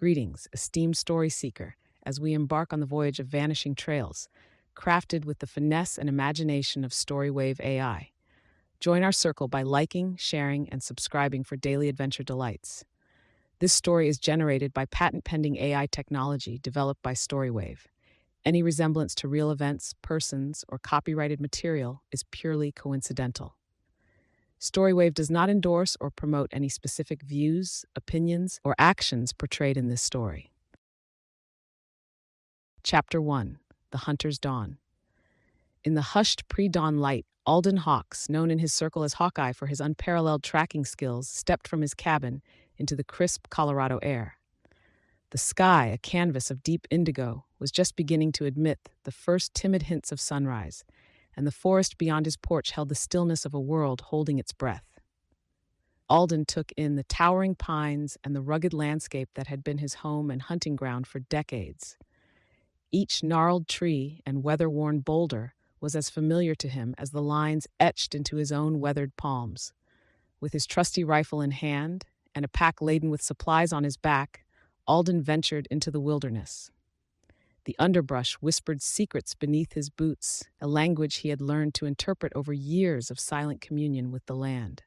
Greetings, esteemed story seeker, as we embark on the voyage of Vanishing Trails, crafted with the finesse and imagination of StoryWave.ai. Join our circle by liking, sharing, and subscribing for daily adventure delights. This story is generated by patent-pending AI technology developed by StoryWave. Any resemblance to real events, persons, or copyrighted material is purely coincidental. StoryWave does not endorse or promote any specific views, opinions, or actions portrayed in this story. Chapter 1: The Hunter's Dawn. In the hushed pre-dawn light, Alden Hawks, known in his circle as Hawkeye for his unparalleled tracking skills, stepped from his cabin into the crisp Colorado air. The sky, a canvas of deep indigo, was just beginning to admit the first timid hints of sunrise, and the forest beyond his porch held the stillness of a world holding its breath. Alden took in the towering pines and the rugged landscape that had been his home and hunting ground for decades. Each gnarled tree and weather-worn boulder was as familiar to him as the lines etched into his own weathered palms. With his trusty rifle in hand and a pack laden with supplies on his back, Alden ventured into the wilderness. The underbrush whispered secrets beneath his boots, a language he had learned to interpret over years of silent communion with the land.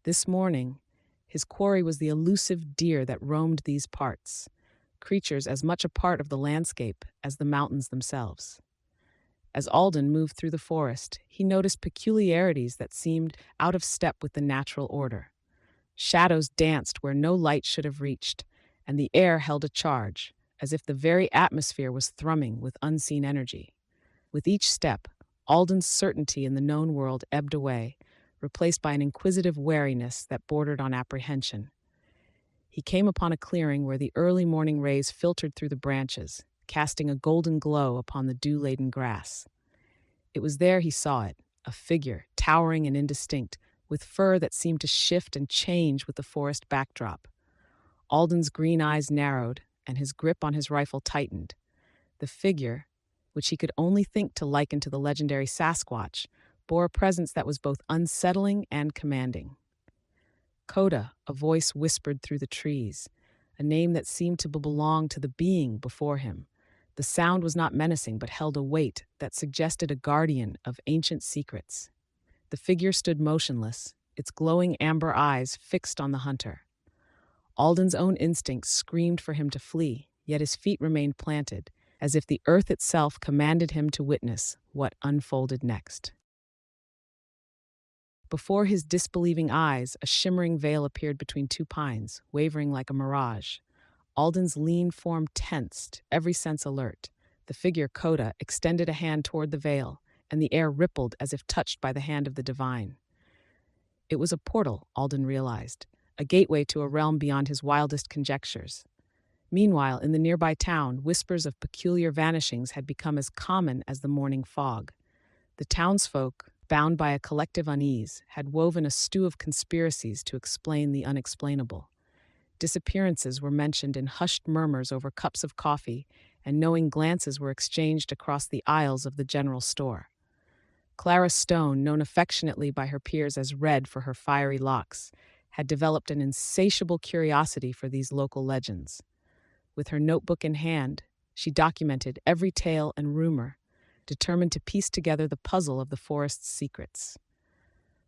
This morning, his quarry was the elusive deer that roamed these parts, creatures as much a part of the landscape as the mountains themselves. As Alden moved through the forest, he noticed peculiarities that seemed out of step with the natural order. Shadows danced where no light should have reached, and the air held a charge, as if the very atmosphere was thrumming with unseen energy. With each step, Alden's certainty in the known world ebbed away, replaced by an inquisitive wariness that bordered on apprehension. He came upon a clearing where the early morning rays filtered through the branches, casting a golden glow upon the dew-laden grass. It was there he saw it, a figure, towering and indistinct, with fur that seemed to shift and change with the forest backdrop. Alden's green eyes narrowed, and his grip on his rifle tightened. The figure, which he could only think to liken to the legendary Sasquatch, bore a presence that was both unsettling and commanding. Koda, a voice whispered through the trees, a name that seemed to belong to the being before him. The sound was not menacing, but held a weight that suggested a guardian of ancient secrets. The figure stood motionless, its glowing amber eyes fixed on the hunter. Alden's own instincts screamed for him to flee, yet his feet remained planted, as if the earth itself commanded him to witness what unfolded next. Before his disbelieving eyes, a shimmering veil appeared between two pines, wavering like a mirage. Alden's lean form tensed, every sense alert. The figure, Koda, extended a hand toward the veil, and the air rippled as if touched by the hand of the divine. It was a portal, Alden realized, a gateway to a realm beyond his wildest conjectures. Meanwhile, in the nearby town, whispers of peculiar vanishings had become as common as the morning fog. The townsfolk, bound by a collective unease, had woven a stew of conspiracies to explain the unexplainable. Disappearances were mentioned in hushed murmurs over cups of coffee, and knowing glances were exchanged across the aisles of the general store. Clara Stone, known affectionately by her peers as Red for her fiery locks, had developed an insatiable curiosity for these local legends. With her notebook in hand, she documented every tale and rumor, determined to piece together the puzzle of the forest's secrets.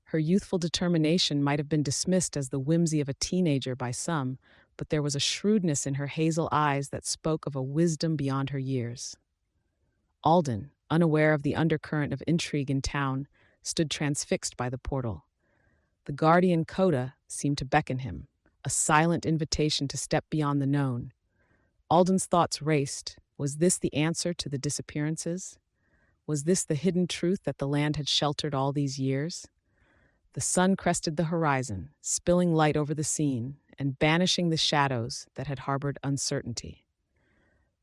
Her youthful determination might have been dismissed as the whimsy of a teenager by some, but there was a shrewdness in her hazel eyes that spoke of a wisdom beyond her years. Alden, unaware of the undercurrent of intrigue in town, stood transfixed by the portal. The guardian Koda seemed to beckon him, a silent invitation to step beyond the known. Alden's thoughts raced. Was this the answer to the disappearances? Was this the hidden truth that the land had sheltered all these years? The sun crested the horizon, spilling light over the scene and banishing the shadows that had harbored uncertainty.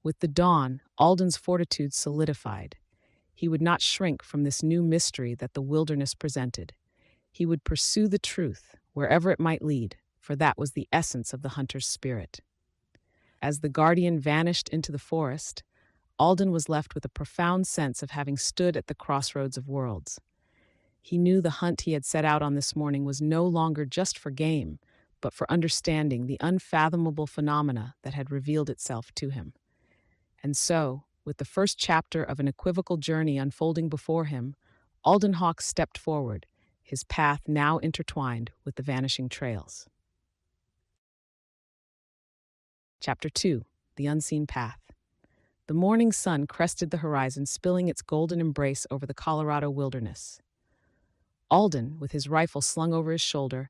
With the dawn, Alden's fortitude solidified. He would not shrink from this new mystery that the wilderness presented. He would pursue the truth, wherever it might lead, for that was the essence of the hunter's spirit. As the guardian vanished into the forest, Alden was left with a profound sense of having stood at the crossroads of worlds. He knew the hunt he had set out on this morning was no longer just for game, but for understanding the unfathomable phenomena that had revealed itself to him. And so, with the first chapter of an equivocal journey unfolding before him, Alden Hawks stepped forward, his path now intertwined with the vanishing trails. Chapter 2: The Unseen Path. The morning sun crested the horizon, spilling its golden embrace over the Colorado wilderness. Alden, with his rifle slung over his shoulder,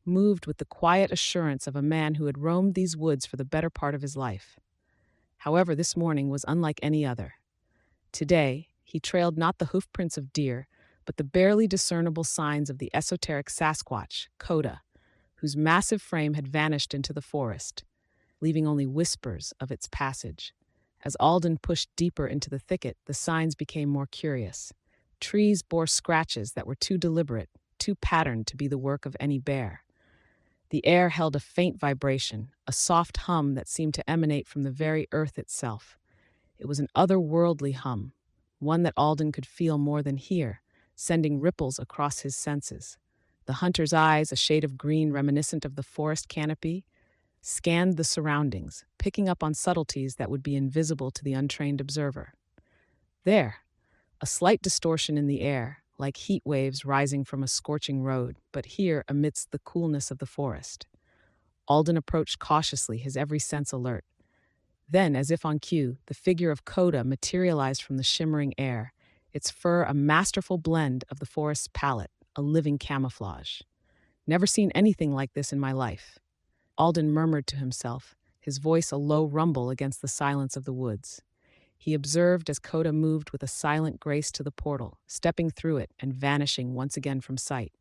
moved with the quiet assurance of a man who had roamed these woods for the better part of his life. However, this morning was unlike any other. Today, he trailed not the hoofprints of deer, but the barely discernible signs of the esoteric sasquatch, Koda, whose massive frame had vanished into the forest, leaving only whispers of its passage. As Alden pushed deeper into the thicket, the signs became more curious. Trees bore scratches that were too deliberate, too patterned to be the work of any bear. The air held a faint vibration, a soft hum that seemed to emanate from the very earth itself. It was an otherworldly hum, one that Alden could feel more than hear, sending ripples across his senses. The hunter's eyes, a shade of green reminiscent of the forest canopy, scanned the surroundings, picking up on subtleties that would be invisible to the untrained observer. There, a slight distortion in the air, like heat waves rising from a scorching road, but here amidst the coolness of the forest. Alden approached cautiously, his every sense alert. Then, as if on cue, the figure of Koda materialized from the shimmering air, its fur a masterful blend of the forest's palette, a living camouflage. Never seen anything like this in my life, Alden murmured to himself, his voice a low rumble against the silence of the woods. He observed as Koda moved with a silent grace to the portal, stepping through it and vanishing once again from sight.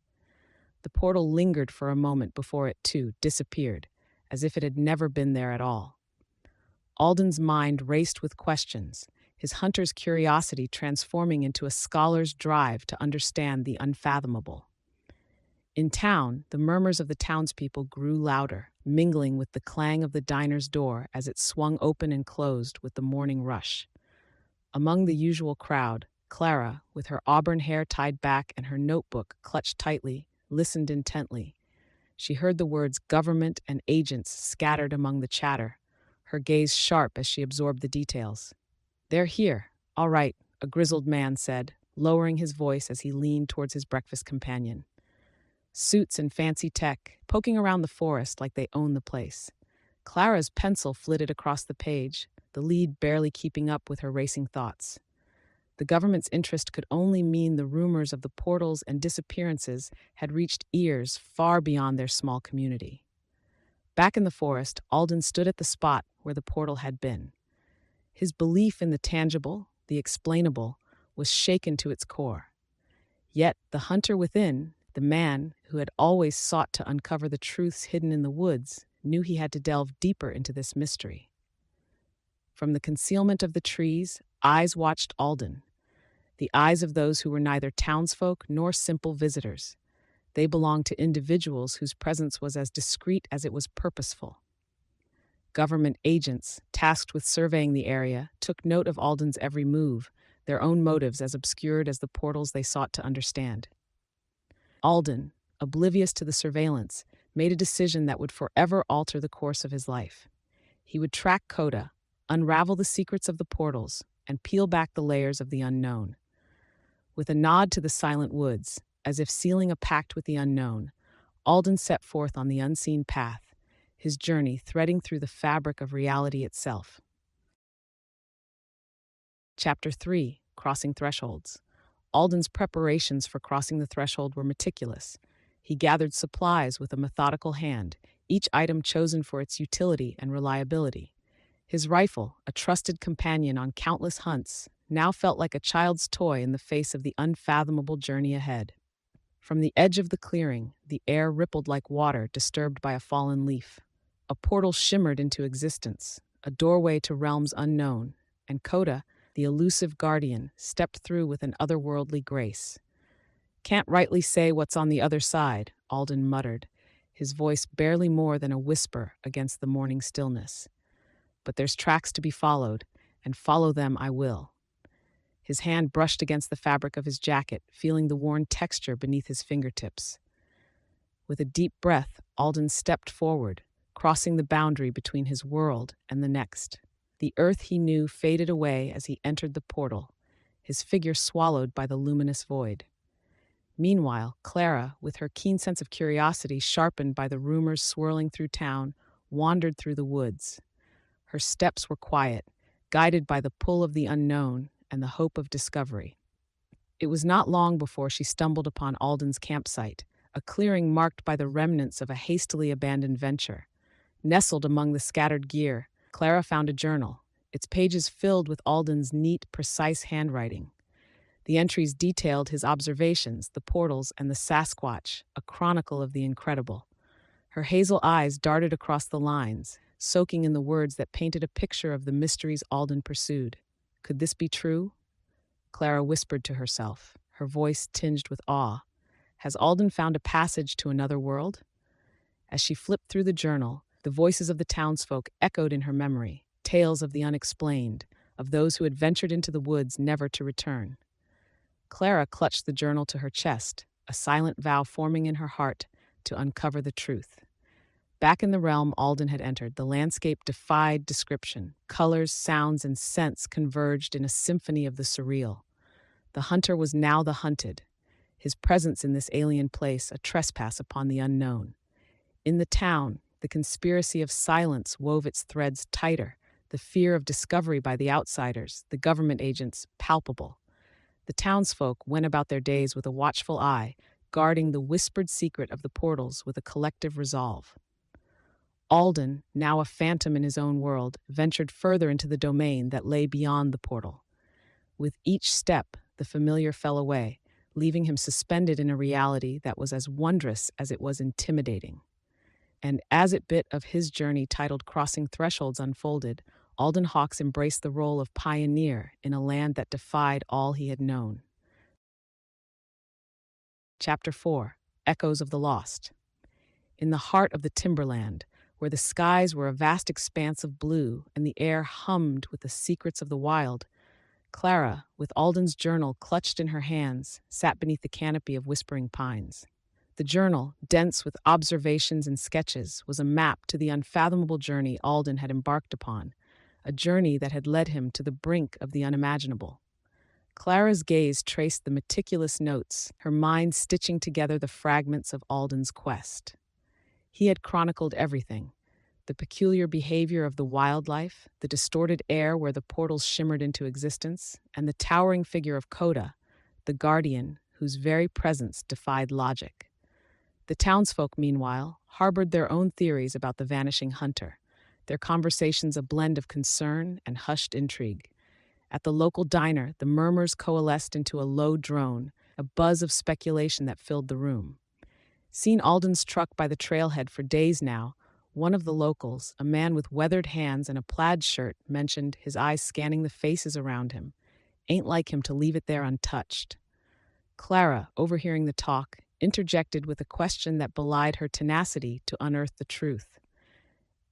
The portal lingered for a moment before it, too, disappeared, as if it had never been there at all. Alden's mind raced with questions, his hunter's curiosity transforming into a scholar's drive to understand the unfathomable. In town, the murmurs of the townspeople grew louder, mingling with the clang of the diner's door as it swung open and closed with the morning rush. Among the usual crowd, Clara, with her auburn hair tied back and her notebook clutched tightly, listened intently. She heard the words government and agents scattered among the chatter, her gaze sharp as she absorbed the details. "They're here, all right," a grizzled man said, lowering his voice as he leaned towards his breakfast companion. Suits and fancy tech, poking around the forest like they own the place. Clara's pencil flitted across the page, the lead barely keeping up with her racing thoughts. The government's interest could only mean the rumors of the portals and disappearances had reached ears far beyond their small community. Back in the forest, Alden stood at the spot where the portal had been. His belief in the tangible, the explainable, was shaken to its core. Yet the hunter within, the man who had always sought to uncover the truths hidden in the woods, knew he had to delve deeper into this mystery. From the concealment of the trees, eyes watched Alden, the eyes of those who were neither townsfolk nor simple visitors. They belonged to individuals whose presence was as discreet as it was purposeful. Government agents, tasked with surveying the area, took note of Alden's every move, their own motives as obscured as the portals they sought to understand. Alden, oblivious to the surveillance, made a decision that would forever alter the course of his life. He would track Koda, unravel the secrets of the portals, and peel back the layers of the unknown. With a nod to the silent woods, as if sealing a pact with the unknown, Alden set forth on the unseen path, his journey threading through the fabric of reality itself. Chapter 3: Crossing Thresholds. Alden's preparations for crossing the threshold were meticulous. He gathered supplies with a methodical hand, each item chosen for its utility and reliability. His rifle, a trusted companion on countless hunts, now felt like a child's toy in the face of the unfathomable journey ahead. From the edge of the clearing, the air rippled like water disturbed by a fallen leaf. A portal shimmered into existence, a doorway to realms unknown, and Koda, the elusive guardian, stepped through with an otherworldly grace. "Can't rightly say what's on the other side," Alden muttered, his voice barely more than a whisper against the morning stillness. "But there's tracks to be followed, and follow them I will." His hand brushed against the fabric of his jacket, feeling the worn texture beneath his fingertips. With a deep breath, Alden stepped forward, crossing the boundary between his world and the next. The earth he knew faded away as he entered the portal, his figure swallowed by the luminous void. Meanwhile, Clara, with her keen sense of curiosity sharpened by the rumors swirling through town, wandered through the woods. Her steps were quiet, guided by the pull of the unknown and the hope of discovery. It was not long before she stumbled upon Alden's campsite, a clearing marked by the remnants of a hastily abandoned venture. Nestled among the scattered gear, Clara found a journal, its pages filled with Alden's neat, precise handwriting. The entries detailed his observations, the portals, and the Sasquatch, a chronicle of the incredible. Her hazel eyes darted across the lines, soaking in the words that painted a picture of the mysteries Alden pursued. Could this be true? Clara whispered to herself, her voice tinged with awe. Has Alden found a passage to another world? As she flipped through the journal, the voices of the townsfolk echoed in her memory, tales of the unexplained, of those who had ventured into the woods never to return. Clara clutched the journal to her chest, a silent vow forming in her heart to uncover the truth. Back in the realm Alden had entered, the landscape defied description. Colors, sounds, and scents converged in a symphony of the surreal. The hunter was now the hunted, his presence in this alien place a trespass upon the unknown. In the town, the conspiracy of silence wove its threads tighter, the fear of discovery by the outsiders, the government agents, palpable. The townsfolk went about their days with a watchful eye, guarding the whispered secret of the portals with a collective resolve. Alden, now a phantom in his own world, ventured further into the domain that lay beyond the portal. With each step, the familiar fell away, leaving him suspended in a reality that was as wondrous as it was intimidating. And as a bit of his journey titled Crossing Thresholds unfolded, Alden Hawks embraced the role of pioneer in a land that defied all he had known. Chapter 4: Echoes of the Lost. In the heart of the timberland, where the skies were a vast expanse of blue and the air hummed with the secrets of the wild, Clara, with Alden's journal clutched in her hands, sat beneath the canopy of whispering pines. The journal, dense with observations and sketches, was a map to the unfathomable journey Alden had embarked upon, a journey that had led him to the brink of the unimaginable. Clara's gaze traced the meticulous notes, her mind stitching together the fragments of Alden's quest. He had chronicled everything: the peculiar behavior of the wildlife, the distorted air where the portals shimmered into existence, and the towering figure of Koda, the guardian whose very presence defied logic. The townsfolk, meanwhile, harbored their own theories about the vanishing hunter, their conversations a blend of concern and hushed intrigue. At the local diner, the murmurs coalesced into a low drone, a buzz of speculation that filled the room. Seen Alden's truck by the trailhead for days now, one of the locals, a man with weathered hands and a plaid shirt, mentioned, his eyes scanning the faces around him. Ain't like him to leave it there untouched. Clara, overhearing the talk, interjected with a question that belied her tenacity to unearth the truth.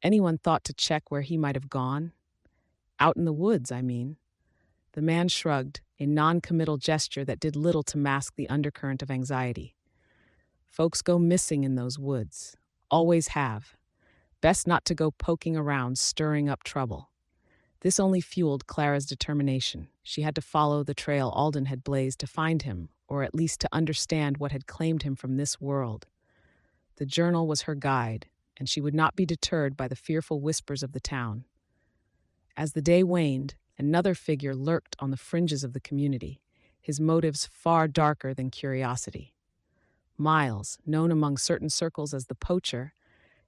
Anyone thought to check where he might have gone? Out in the woods, I mean. The man shrugged, a non-committal gesture that did little to mask the undercurrent of anxiety. Folks go missing in those woods. Always have. Best not to go poking around, stirring up trouble. This only fueled Clara's determination. She had to follow the trail Alden had blazed to find him, or at least to understand what had claimed him from this world. The journal was her guide, and she would not be deterred by the fearful whispers of the town. As the day waned, another figure lurked on the fringes of the community, his motives far darker than curiosity. Miles, known among certain circles as the poacher,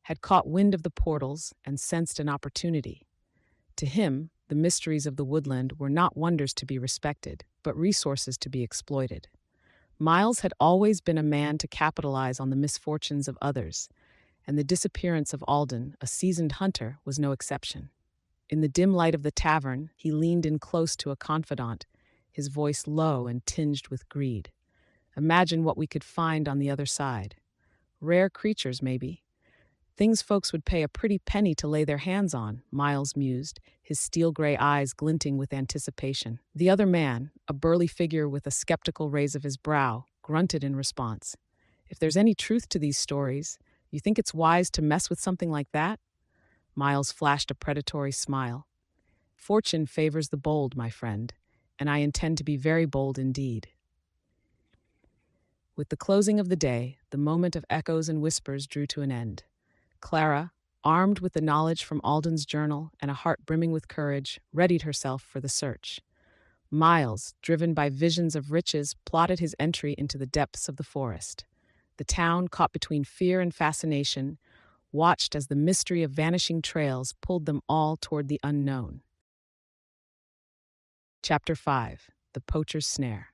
had caught wind of the portals and sensed an opportunity. To him, the mysteries of the woodland were not wonders to be respected, but resources to be exploited. Miles had always been a man to capitalize on the misfortunes of others, and the disappearance of Alden, a seasoned hunter, was no exception. In the dim light of the tavern, he leaned in close to a confidant, his voice low and tinged with greed. Imagine what we could find on the other side. Rare creatures, maybe. Things folks would pay a pretty penny to lay their hands on, Miles mused, his steel-gray eyes glinting with anticipation. The other man, a burly figure with a skeptical raise of his brow, grunted in response. If there's any truth to these stories, you think it's wise to mess with something like that? Miles flashed a predatory smile. Fortune favors the bold, my friend, and I intend to be very bold indeed. With the closing of the day, the moment of echoes and whispers drew to an end. Clara, armed with the knowledge from Alden's journal and a heart brimming with courage, readied herself for the search. Miles, driven by visions of riches, plotted his entry into the depths of the forest. The town, caught between fear and fascination, watched as the mystery of vanishing trails pulled them all toward the unknown. Chapter 5: The Poacher's Snare.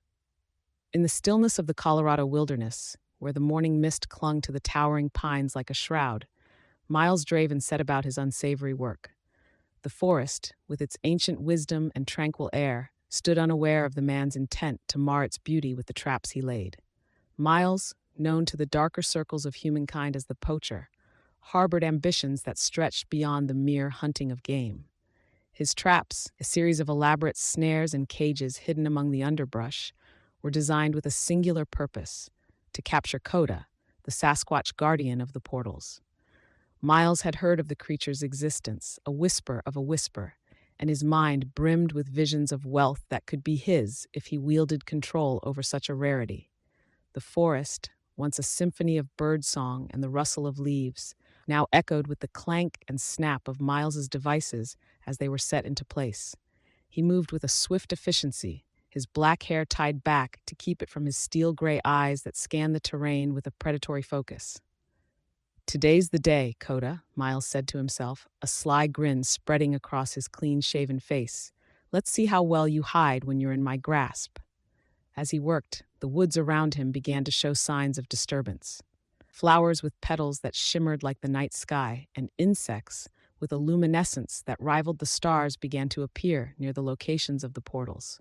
In the stillness of the Colorado wilderness, where the morning mist clung to the towering pines like a shroud, Miles Draven set about his unsavory work. The forest, with its ancient wisdom and tranquil air, stood unaware of the man's intent to mar its beauty with the traps he laid. Miles, known to the darker circles of humankind as the poacher, harbored ambitions that stretched beyond the mere hunting of game. His traps, a series of elaborate snares and cages hidden among the underbrush, were designed with a singular purpose: to capture Koda, the Sasquatch guardian of the portals. Miles had heard of the creature's existence, a whisper of a whisper, and his mind brimmed with visions of wealth that could be his if he wielded control over such a rarity. The forest, once a symphony of birdsong and the rustle of leaves, now echoed with the clank and snap of Miles's devices as they were set into place. He moved with a swift efficiency, his black hair tied back to keep it from his steel-gray eyes that scanned the terrain with a predatory focus. "Today's the day, Koda," Miles said to himself, a sly grin spreading across his clean-shaven face. "Let's see how well you hide when you're in my grasp." As he worked, the woods around him began to show signs of disturbance. Flowers with petals that shimmered like the night sky, and insects with a luminescence that rivaled the stars began to appear near the locations of the portals.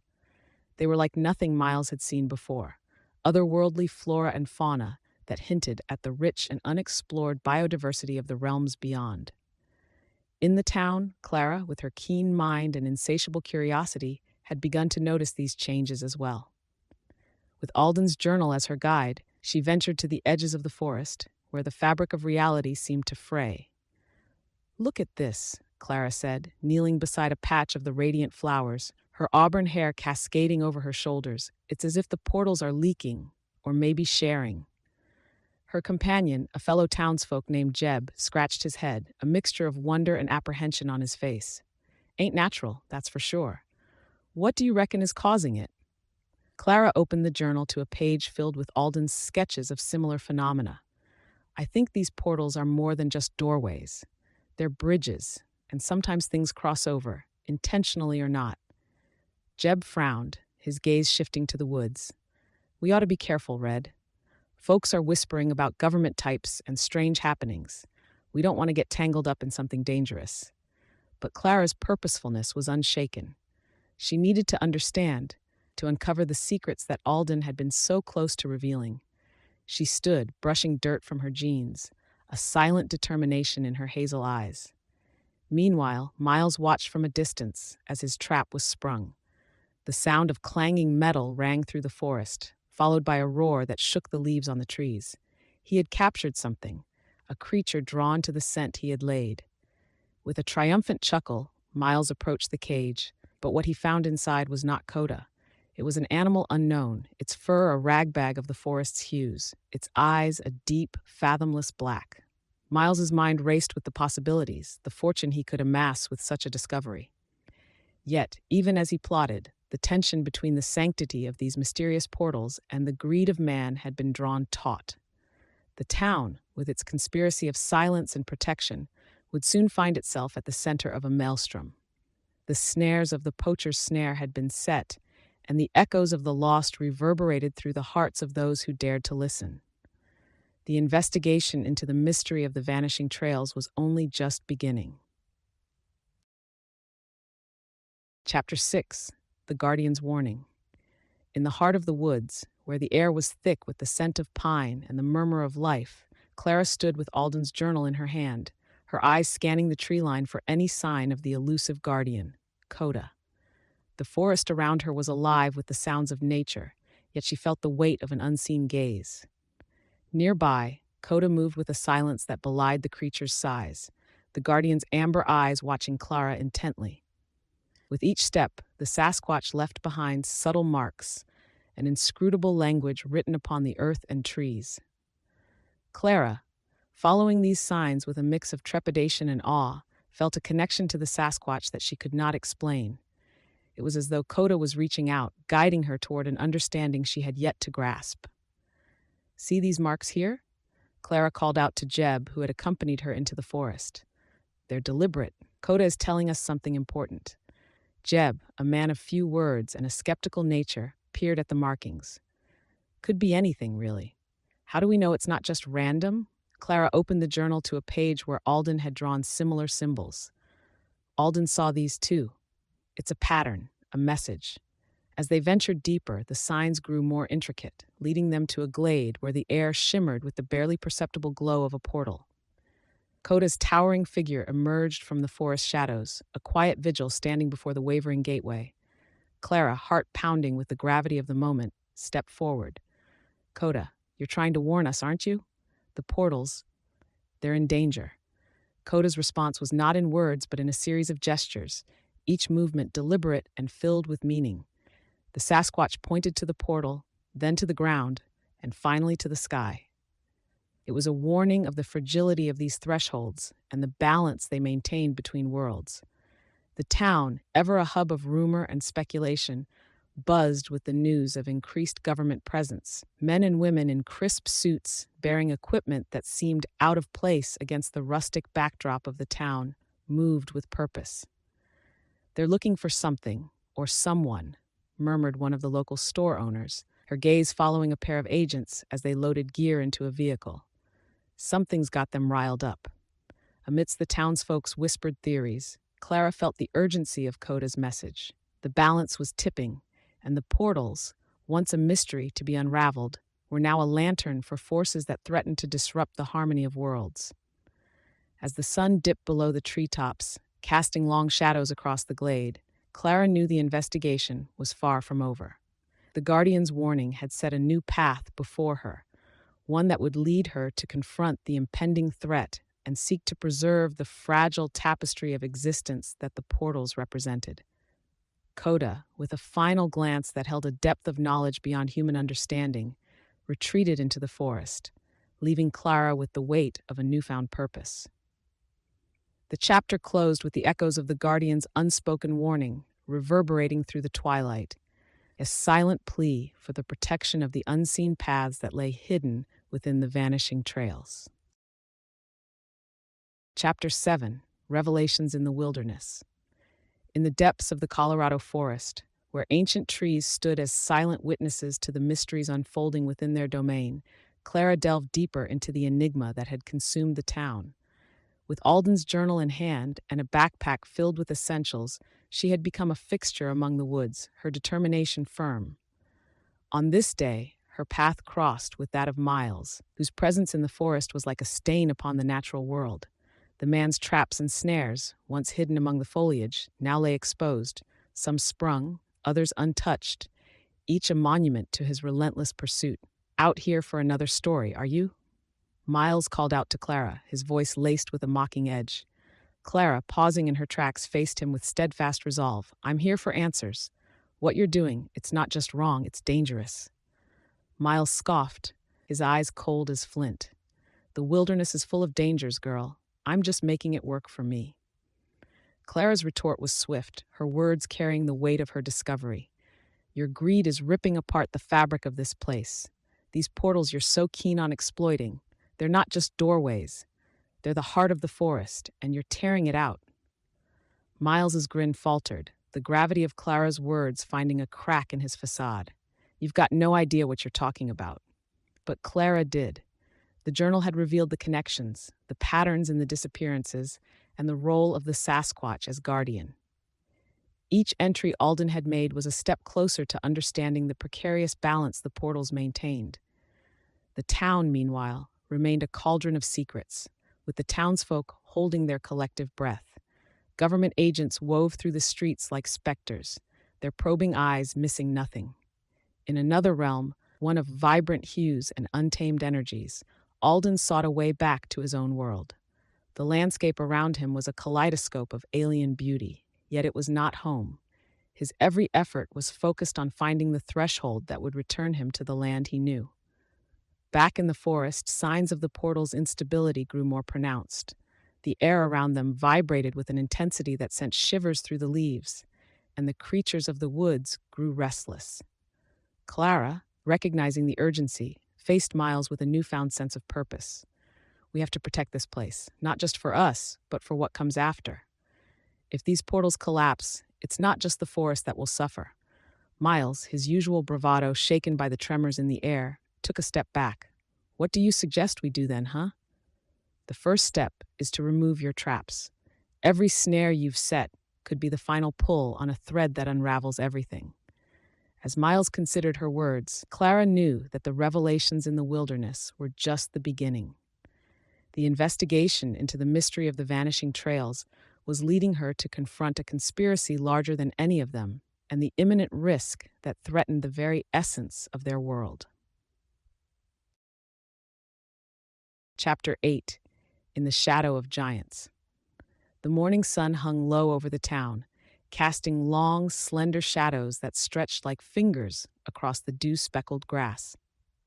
They were like nothing Miles had seen before, otherworldly flora and fauna that hinted at the rich and unexplored biodiversity of the realms beyond. In the town, Clara, with her keen mind and insatiable curiosity, had begun to notice these changes as well. With Alden's journal as her guide, she ventured to the edges of the forest, where the fabric of reality seemed to fray. "Look at this," Clara said, kneeling beside a patch of the radiant flowers, her auburn hair cascading over her shoulders. "It's as if the portals are leaking, or maybe sharing." Her companion, a fellow townsfolk named Jeb, scratched his head, a mixture of wonder and apprehension on his face. "Ain't natural, that's for sure. What do you reckon is causing it?" Clara opened the journal to a page filled with Alden's sketches of similar phenomena. "I think these portals are more than just doorways. They're bridges, and sometimes things cross over, intentionally or not." Jeb frowned, his gaze shifting to the woods. "We ought to be careful, Red. Folks are whispering about government types and strange happenings. We don't want to get tangled up in something dangerous." But Clara's purposefulness was unshaken. She needed to understand, to uncover the secrets that Alden had been so close to revealing. She stood, brushing dirt from her jeans, a silent determination in her hazel eyes. Meanwhile, Miles watched from a distance as his trap was sprung. The sound of clanging metal rang through the forest, followed by a roar that shook the leaves on the trees. He had captured something, a creature drawn to the scent he had laid. With a triumphant chuckle, Miles approached the cage, but what he found inside was not Koda. It was an animal unknown, its fur a ragbag of the forest's hues, its eyes a deep, fathomless black. Miles's mind raced with the possibilities, the fortune he could amass with such a discovery. Yet, even as he plotted, the tension between the sanctity of these mysterious portals and the greed of man had been drawn taut. The town, with its conspiracy of silence and protection, would soon find itself at the center of a maelstrom. The snares of the poacher's snare had been set, and the echoes of the lost reverberated through the hearts of those who dared to listen. The investigation into the mystery of the Vanishing Trails was only just beginning. Chapter 6: The Guardian's Warning. In the heart of the woods, where the air was thick with the scent of pine and the murmur of life, Clara stood with Alden's journal in her hand, her eyes scanning the tree line for any sign of the elusive guardian, Koda. The forest around her was alive with the sounds of nature, yet she felt the weight of an unseen gaze. Nearby, Koda moved with a silence that belied the creature's size, the guardian's amber eyes watching Clara intently. With each step, the Sasquatch left behind subtle marks, an inscrutable language written upon the earth and trees. Clara, following these signs with a mix of trepidation and awe, felt a connection to the Sasquatch that she could not explain. It was as though Koda was reaching out, guiding her toward an understanding she had yet to grasp. "See these marks here?" Clara called out to Jeb, who had accompanied her into the forest. "They're deliberate. Koda is telling us something important." Jeb, a man of few words and a skeptical nature, peered at the markings. "Could be anything, really. How do we know it's not just random?" Clara opened the journal to a page where Alden had drawn similar symbols. Alden saw these too. It's a pattern, a message. As they ventured deeper, the signs grew more intricate, leading them to a glade where the air shimmered with the barely perceptible glow of a portal. Koda's towering figure emerged from the forest shadows, a quiet vigil standing before the wavering gateway. Clara, heart pounding with the gravity of the moment, stepped forward. "Koda, you're trying to warn us, aren't you? The portals, they're in danger." Koda's response was not in words, but in a series of gestures, each movement deliberate and filled with meaning. The Sasquatch pointed to the portal, then to the ground, and finally to the sky. It was a warning of the fragility of these thresholds and the balance they maintained between worlds. The town, ever a hub of rumor and speculation, buzzed with the news of increased government presence. Men and women in crisp suits, bearing equipment that seemed out of place against the rustic backdrop of the town, moved with purpose. "They're looking for something, or someone," murmured one of the local store owners, her gaze following a pair of agents as they loaded gear into a vehicle. Something's got them riled up. Amidst the townsfolk's whispered theories, Clara felt the urgency of Koda's message. The balance was tipping, and the portals, once a mystery to be unraveled, were now a lantern for forces that threatened to disrupt the harmony of worlds. As the sun dipped below the treetops, casting long shadows across the glade, Clara knew the investigation was far from over. The Guardian's warning had set a new path before her, one that would lead her to confront the impending threat and seek to preserve the fragile tapestry of existence that the portals represented. Koda, with a final glance that held a depth of knowledge beyond human understanding, retreated into the forest, leaving Clara with the weight of a newfound purpose. The chapter closed with the echoes of the Guardian's unspoken warning reverberating through the twilight, a silent plea for the protection of the unseen paths that lay hidden within the Vanishing Trails. Chapter 7, Revelations in the Wilderness. In the depths of the Colorado forest, where ancient trees stood as silent witnesses to the mysteries unfolding within their domain, Clara delved deeper into the enigma that had consumed the town. With Alden's journal in hand and a backpack filled with essentials, she had become a fixture among the woods, her determination firm. On this day, her path crossed with that of Miles, whose presence in the forest was like a stain upon the natural world. The man's traps and snares, once hidden among the foliage, now lay exposed, some sprung, others untouched, each a monument to his relentless pursuit. "Out here for another story, are you?" Miles called out to Clara, his voice laced with a mocking edge. Clara, pausing in her tracks, faced him with steadfast resolve. "I'm here for answers. What you're doing, it's not just wrong, it's dangerous." Miles scoffed, his eyes cold as flint. "The wilderness is full of dangers, girl. I'm just making it work for me." Clara's retort was swift, her words carrying the weight of her discovery. "Your greed is ripping apart the fabric of this place. These portals you're so keen on exploiting, they're not just doorways. They're the heart of the forest, and you're tearing it out." Miles's grin faltered, the gravity of Clara's words finding a crack in his facade. "You've got no idea what you're talking about." But Clara did. The journal had revealed the connections, the patterns in the disappearances, and the role of the Sasquatch as guardian. Each entry Alden had made was a step closer to understanding the precarious balance the portals maintained. The town, meanwhile, remained a cauldron of secrets, with the townsfolk holding their collective breath. Government agents wove through the streets like specters, their probing eyes missing nothing. In another realm, one of vibrant hues and untamed energies, Alden sought a way back to his own world. The landscape around him was a kaleidoscope of alien beauty, yet it was not home. His every effort was focused on finding the threshold that would return him to the land he knew. Back in the forest, signs of the portal's instability grew more pronounced. The air around them vibrated with an intensity that sent shivers through the leaves, and the creatures of the woods grew restless. Clara, recognizing the urgency, faced Miles with a newfound sense of purpose. We have to protect this place, not just for us, but for what comes after. If these portals collapse, it's not just the forest that will suffer. Miles, his usual bravado shaken by the tremors in the air, took a step back. What do you suggest we do then, huh? The first step is to remove your traps. Every snare you've set could be the final pull on a thread that unravels everything. As Miles considered her words, Clara knew that the revelations in the wilderness were just the beginning. The investigation into the mystery of the Vanishing Trails was leading her to confront a conspiracy larger than any of them and the imminent risk that threatened the very essence of their world. Chapter 8. In the Shadow of Giants. The morning sun hung low over the town, casting long, slender shadows that stretched like fingers across the dew-speckled grass.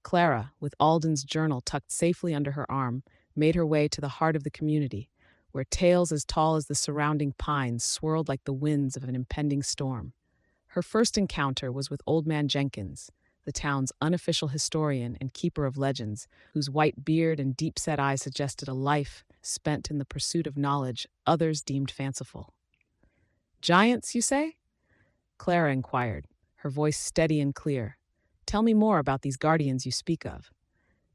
Clara, with Alden's journal tucked safely under her arm, made her way to the heart of the community, where tales as tall as the surrounding pines swirled like the winds of an impending storm. Her first encounter was with Old Man Jenkins, the town's unofficial historian and keeper of legends, whose white beard and deep-set eyes suggested a life spent in the pursuit of knowledge others deemed fanciful. "Giants, you say?" Clara inquired, her voice steady and clear. "Tell me more about these guardians you speak of."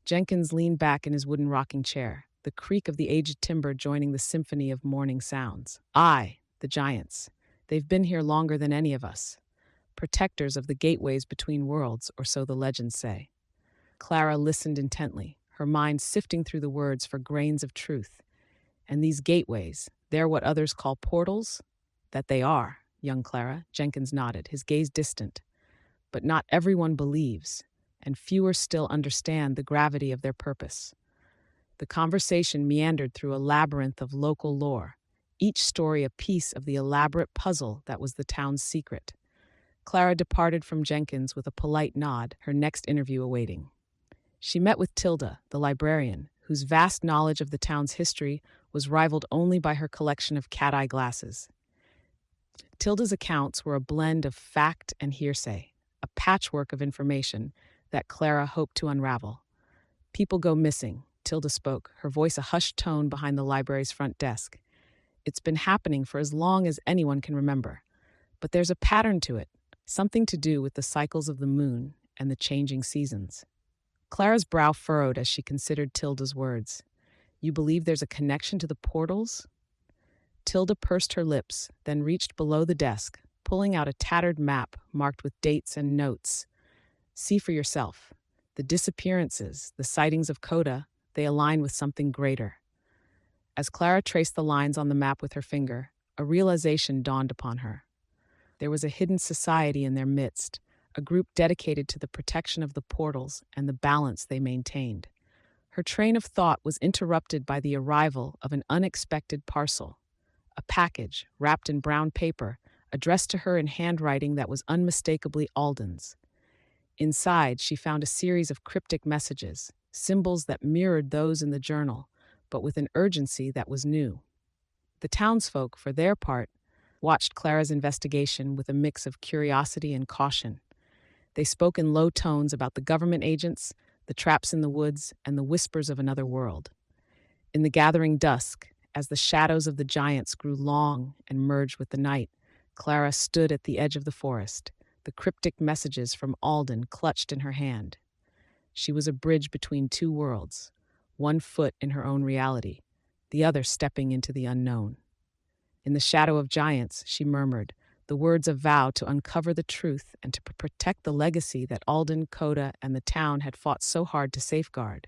Jenkins leaned back in his wooden rocking chair, the creak of the aged timber joining the symphony of morning sounds. "Aye, the giants. They've been here longer than any of us. Protectors of the gateways between worlds, or so the legends say." Clara listened intently, her mind sifting through the words for grains of truth. "And these gateways, they're what others call portals?" "That they are, young Clara," Jenkins nodded, his gaze distant. "But not everyone believes, and fewer still understand the gravity of their purpose." The conversation meandered through a labyrinth of local lore, each story a piece of the elaborate puzzle that was the town's secret. Clara departed from Jenkins with a polite nod, her next interview awaiting. She met with Tilda, the librarian, whose vast knowledge of the town's history was rivaled only by her collection of cat-eye glasses. Tilda's accounts were a blend of fact and hearsay, a patchwork of information that Clara hoped to unravel. "People go missing," Tilda spoke, her voice a hushed tone behind the library's front desk. "It's been happening for as long as anyone can remember. But there's a pattern to it, something to do with the cycles of the moon and the changing seasons." Clara's brow furrowed as she considered Tilda's words. "You believe there's a connection to the portals?" Tilda pursed her lips, then reached below the desk, pulling out a tattered map marked with dates and notes. "See for yourself. The disappearances, the sightings of Koda, they align with something greater." As Clara traced the lines on the map with her finger, a realization dawned upon her. There was a hidden society in their midst, a group dedicated to the protection of the portals and the balance they maintained. Her train of thought was interrupted by the arrival of an unexpected parcel. A package, wrapped in brown paper, addressed to her in handwriting that was unmistakably Alden's. Inside, she found a series of cryptic messages, symbols that mirrored those in the journal, but with an urgency that was new. The townsfolk, for their part, watched Clara's investigation with a mix of curiosity and caution. They spoke in low tones about the government agents, the traps in the woods, and the whispers of another world. In the gathering dusk, as the shadows of the giants grew long and merged with the night, Clara stood at the edge of the forest, the cryptic messages from Alden clutched in her hand. She was a bridge between two worlds, one foot in her own reality, the other stepping into the unknown. In the shadow of giants, she murmured, the words of vow to uncover the truth and to protect the legacy that Alden, Koda, and the town had fought so hard to safeguard.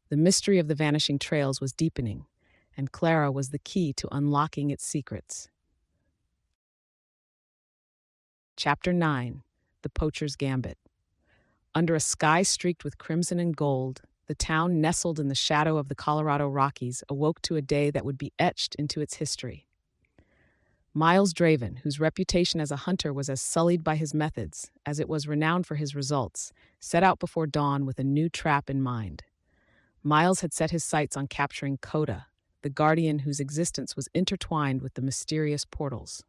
The mystery of the Vanishing Trails was deepening, and Clara was the key to unlocking its secrets. Chapter 9. The Poacher's Gambit. Under a sky streaked with crimson and gold, the town nestled in the shadow of the Colorado Rockies awoke to a day that would be etched into its history. Miles Draven, whose reputation as a hunter was as sullied by his methods as it was renowned for his results, set out before dawn with a new trap in mind. Miles had set his sights on capturing Koda, the guardian whose existence was intertwined with the mysterious portals.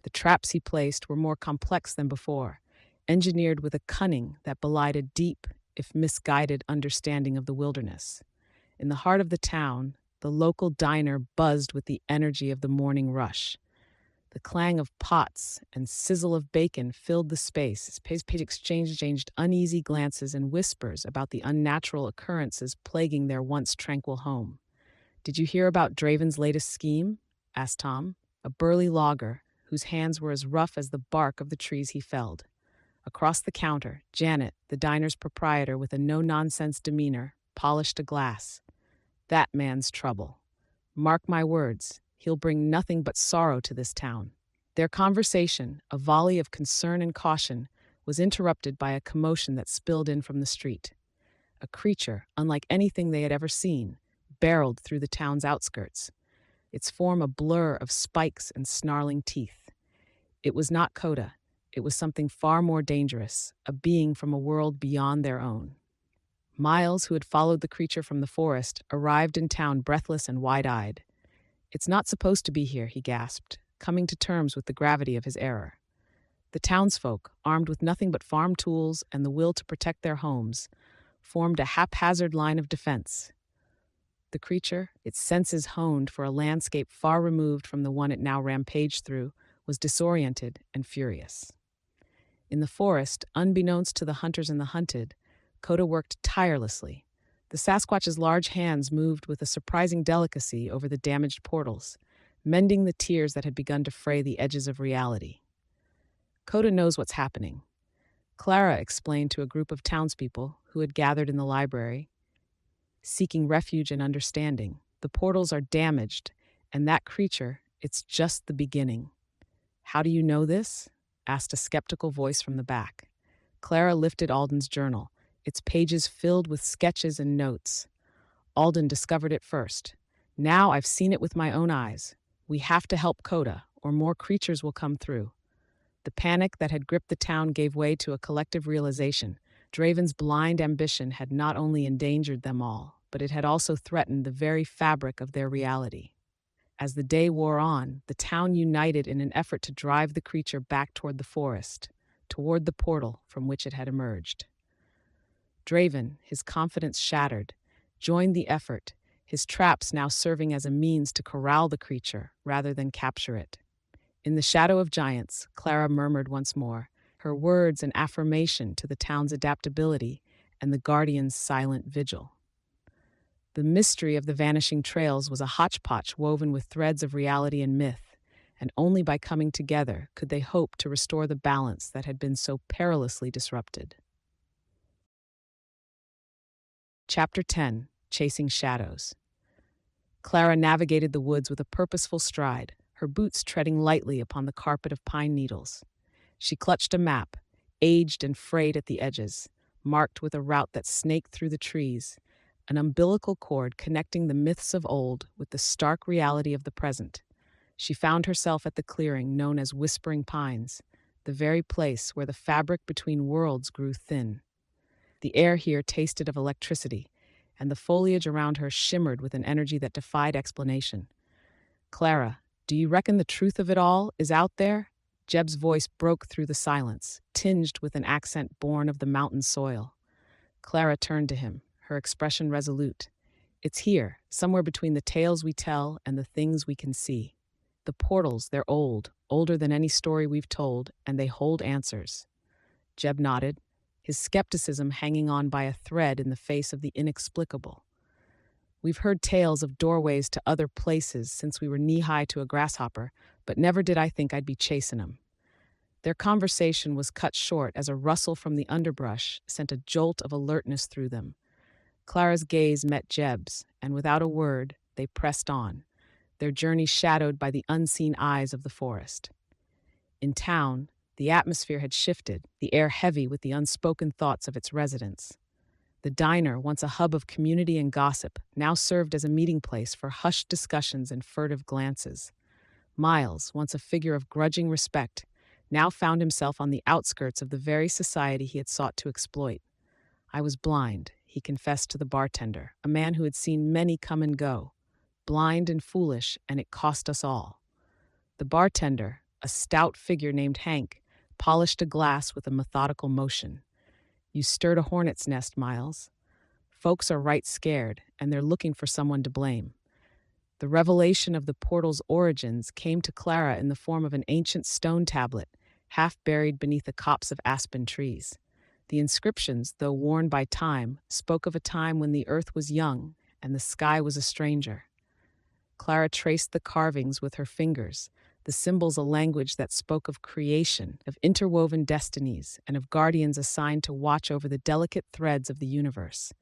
The traps he placed were more complex than before, engineered with a cunning that belied a deep, if misguided, understanding of the wilderness. In the heart of the town, the local diner buzzed with the energy of the morning rush. The clang of pots and sizzle of bacon filled the space as Page exchanged uneasy glances and whispers about the unnatural occurrences plaguing their once tranquil home. "Did you hear about Draven's latest scheme?" asked Tom, a burly logger whose hands were as rough as the bark of the trees he felled. Across the counter, Janet, the diner's proprietor with a no-nonsense demeanor, polished a glass. "That man's trouble. Mark my words, he'll bring nothing but sorrow to this town." Their conversation, a volley of concern and caution, was interrupted by a commotion that spilled in from the street. A creature, unlike anything they had ever seen, barreled through the town's outskirts, its form a blur of spikes and snarling teeth. It was not Koda. It was something far more dangerous, a being from a world beyond their own. Miles, who had followed the creature from the forest, arrived in town breathless and wide-eyed. "It's not supposed to be here," he gasped, coming to terms with the gravity of his error. The townsfolk, armed with nothing but farm tools and the will to protect their homes, formed a haphazard line of defense. The creature, its senses honed for a landscape far removed from the one it now rampaged through, was disoriented and furious. In the forest, unbeknownst to the hunters and the hunted, Koda worked tirelessly. The Sasquatch's large hands moved with a surprising delicacy over the damaged portals, mending the tears that had begun to fray the edges of reality. "Koda knows what's happening," Clara explained to a group of townspeople who had gathered in the library, seeking refuge and understanding. "The portals are damaged, and that creature, it's just the beginning." "How do you know this?" asked a skeptical voice from the back. Clara lifted Alden's journal, its pages filled with sketches and notes. "Alden discovered it first. Now I've seen it with my own eyes. We have to help Koda, or more creatures will come through." The panic that had gripped the town gave way to a collective realization. Draven's blind ambition had not only endangered them all, but it had also threatened the very fabric of their reality. As the day wore on, the town united in an effort to drive the creature back toward the forest, toward the portal from which it had emerged. Draven, his confidence shattered, joined the effort, his traps now serving as a means to corral the creature rather than capture it. In the shadow of giants, Clara murmured once more, her words an affirmation to the town's adaptability and the Guardian's silent vigil. The mystery of the Vanishing Trails was a hodgepodge woven with threads of reality and myth, and only by coming together could they hope to restore the balance that had been so perilously disrupted. Chapter 10: Chasing Shadows. Clara navigated the woods with a purposeful stride, her boots treading lightly upon the carpet of pine needles. She clutched a map, aged and frayed at the edges, marked with a route that snaked through the trees, an umbilical cord connecting the myths of old with the stark reality of the present. She found herself at the clearing known as Whispering Pines, the very place where the fabric between worlds grew thin. The air here tasted of electricity, and the foliage around her shimmered with an energy that defied explanation. "Clara, do you reckon the truth of it all is out there?" Jeb's voice broke through the silence, tinged with an accent born of the mountain soil. Clara turned to him, her expression resolute. "It's here, somewhere between the tales we tell and the things we can see. The portals, they're old, older than any story we've told, and they hold answers." Jeb nodded, his skepticism hanging on by a thread in the face of the inexplicable. "We've heard tales of doorways to other places since we were knee-high to a grasshopper, but never did I think I'd be chasing 'em." Their conversation was cut short as a rustle from the underbrush sent a jolt of alertness through them. Clara's gaze met Jeb's, and without a word, they pressed on, their journey shadowed by the unseen eyes of the forest. In town, The atmosphere had shifted, the air heavy with the unspoken thoughts of its residents. The diner, once a hub of community and gossip, now served as a meeting place for hushed discussions and furtive glances. Miles, once a figure of grudging respect, now found himself on the outskirts of the very society he had sought to exploit. I was blind, he confessed to the bartender, a man who had seen many come and go. Blind and foolish, and it cost us all. The bartender, a stout figure named Hank, polished a glass with a methodical motion. You stirred a hornet's nest, Miles. Folks are right scared, and they're looking for someone to blame. The revelation of the portal's origins came to Clara in the form of an ancient stone tablet, half buried beneath a copse of aspen trees. The inscriptions, though worn by time, spoke of a time when the earth was young and the sky was a stranger. Clara traced the carvings with her fingers, the symbols a language that spoke of creation, of interwoven destinies, and of guardians assigned to watch over the delicate threads of the universe.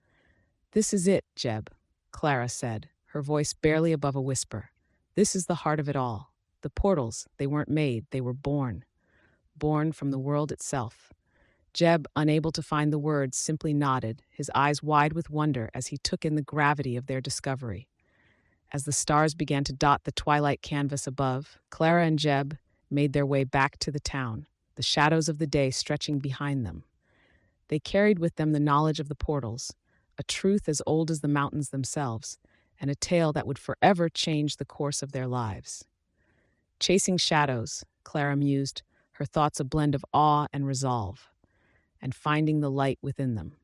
"This is it, Jeb," Clara said, her voice barely above a whisper. "This is the heart of it all. The portals, they weren't made, they were born. Born from the world itself." Jeb, unable to find the words, simply nodded, his eyes wide with wonder as he took in the gravity of their discovery. As the stars began to dot the twilight canvas above, Clara and Jeb made their way back to the town, the shadows of the day stretching behind them. They carried with them the knowledge of the portals, a truth as old as the mountains themselves, and a tale that would forever change the course of their lives. Chasing shadows, Clara mused, her thoughts a blend of awe and resolve, and finding the light within them.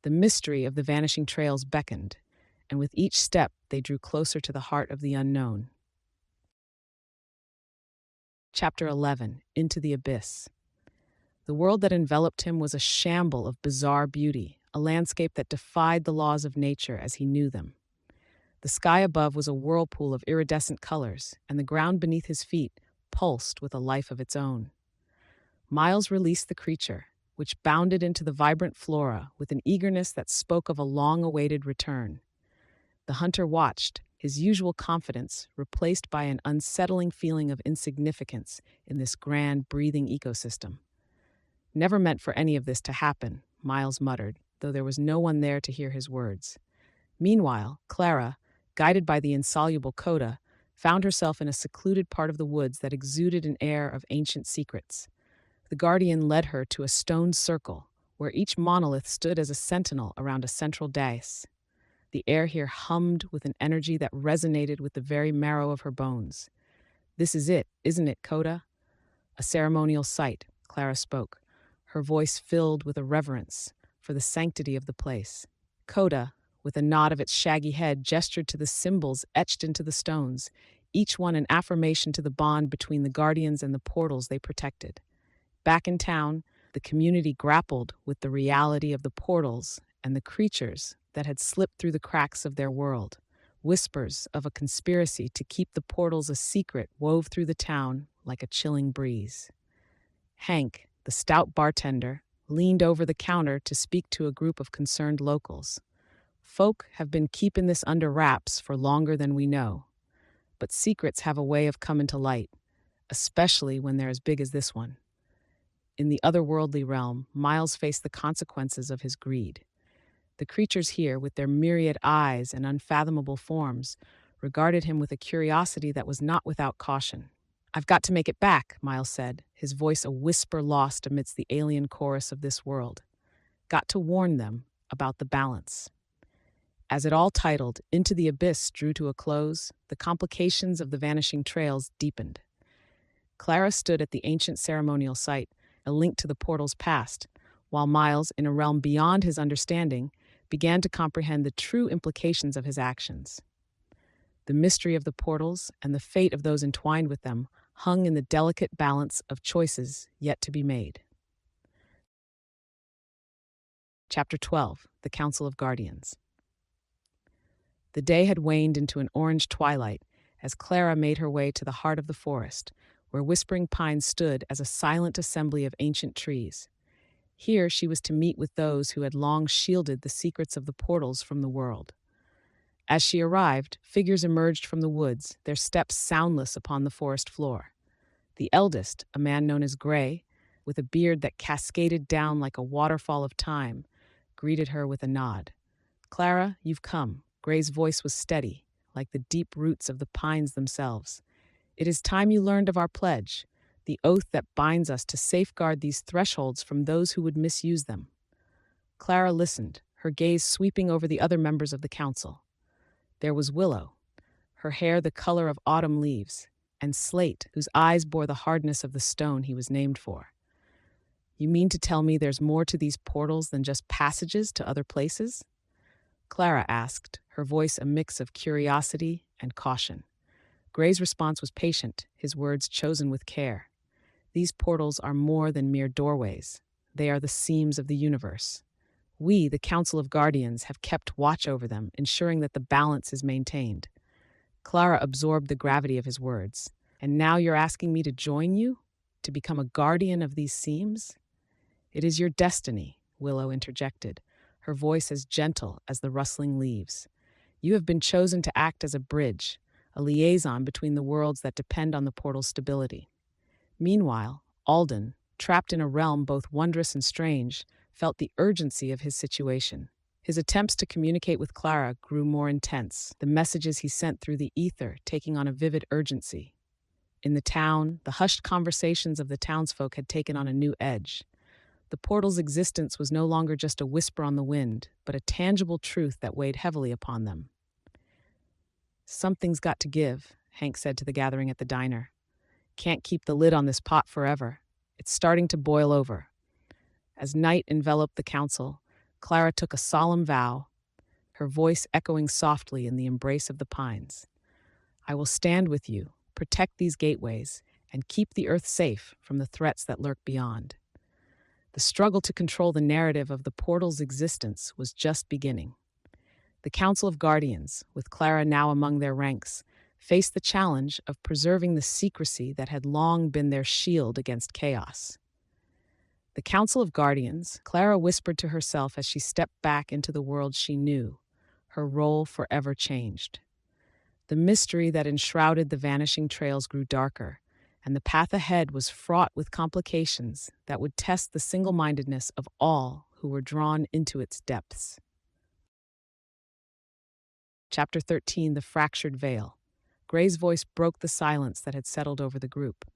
The mystery of the Vanishing Trails beckoned, and with each step they drew closer to the heart of the unknown. Chapter 11. Into the Abyss. The world that enveloped him was a shamble of bizarre beauty, a landscape that defied the laws of nature as he knew them. The sky above was a whirlpool of iridescent colors, and the ground beneath his feet pulsed with a life of its own. Miles released the creature, which bounded into the vibrant flora with an eagerness that spoke of a long-awaited return. The hunter watched, his usual confidence replaced by an unsettling feeling of insignificance in this grand, breathing ecosystem. "Never meant for any of this to happen," Miles muttered, though there was no one there to hear his words. Meanwhile, Clara, guided by the insoluble Koda, found herself in a secluded part of the woods that exuded an air of ancient secrets. The guardian led her to a stone circle, where each monolith stood as a sentinel around a central dais. The air here hummed with an energy that resonated with the very marrow of her bones. "This is it, isn't it, Koda?" "A ceremonial site," Clara spoke, her voice filled with a reverence for the sanctity of the place. Koda, with a nod of its shaggy head, gestured to the symbols etched into the stones, each one an affirmation to the bond between the guardians and the portals they protected. Back in town, the community grappled with the reality of the portals and the creatures that had slipped through the cracks of their world. Whispers of a conspiracy to keep the portals a secret wove through the town like a chilling breeze. Hank, the stout bartender, leaned over the counter to speak to a group of concerned locals. "Folk have been keeping this under wraps for longer than we know. But secrets have a way of coming to light, especially when they're as big as this one." In the otherworldly realm, Miles faced the consequences of his greed. The creatures here, with their myriad eyes and unfathomable forms, regarded him with a curiosity that was not without caution. "I've got to make it back," Miles said, his voice a whisper lost amidst the alien chorus of this world. "Got to warn them about the balance." As it all titled, Into the Abyss, drew to a close, the complications of the Vanishing Trails deepened. Clara stood at the ancient ceremonial site, a link to the portal's past, while Miles, in a realm beyond his understanding, began to comprehend the true implications of his actions. The mystery of the portals and the fate of those entwined with them hung in the delicate balance of choices yet to be made. Chapter 12. The Council of Guardians. The day had waned into an orange twilight as Clara made her way to the heart of the forest, where whispering pines stood as a silent assembly of ancient trees. Here she was to meet with those who had long shielded the secrets of the portals from the world. As she arrived, figures emerged from the woods, their steps soundless upon the forest floor. The eldest, a man known as Gray, with a beard that cascaded down like a waterfall of time, greeted her with a nod. "Clara, you've come." Gray's voice was steady, like the deep roots of the pines themselves. "It is time you learned of our pledge, the oath that binds us to safeguard these thresholds from those who would misuse them." Clara listened, her gaze sweeping over the other members of the council. There was Willow, her hair the color of autumn leaves, and Slate, whose eyes bore the hardness of the stone he was named for. "You mean to tell me there's more to these portals than just passages to other places?" Clara asked, her voice a mix of curiosity and caution. Gray's response was patient, his words chosen with care. "These portals are more than mere doorways. They are the seams of the universe. We, the Council of Guardians, have kept watch over them, ensuring that the balance is maintained." Clara absorbed the gravity of his words. "And now you're asking me to join you? To become a guardian of these seams?" "It is your destiny," Willow interjected, her voice as gentle as the rustling leaves. "You have been chosen to act as a bridge, a liaison between the worlds that depend on the portal's stability." Meanwhile, Alden, trapped in a realm both wondrous and strange, felt the urgency of his situation. His attempts to communicate with Clara grew more intense, the messages he sent through the ether taking on a vivid urgency. In the town, the hushed conversations of the townsfolk had taken on a new edge. The portal's existence was no longer just a whisper on the wind, but a tangible truth that weighed heavily upon them. "Something's got to give," Hank said to the gathering at the diner. "Can't keep the lid on this pot forever. It's starting to boil over." As night enveloped the council, Clara took a solemn vow, her voice echoing softly in the embrace of the pines. "I will stand with you, protect these gateways, and keep the earth safe from the threats that lurk beyond." The struggle to control the narrative of the portal's existence was just beginning. The Council of Guardians, with Clara now among their ranks, faced the challenge of preserving the secrecy that had long been their shield against chaos. The Council of Guardians, Clara whispered to herself as she stepped back into the world she knew, her role forever changed. The mystery that enshrouded the Vanishing Trails grew darker, and the path ahead was fraught with complications that would test the single-mindedness of all who were drawn into its depths. Chapter 13, The Fractured Veil. Gray's voice broke the silence that had settled over the group.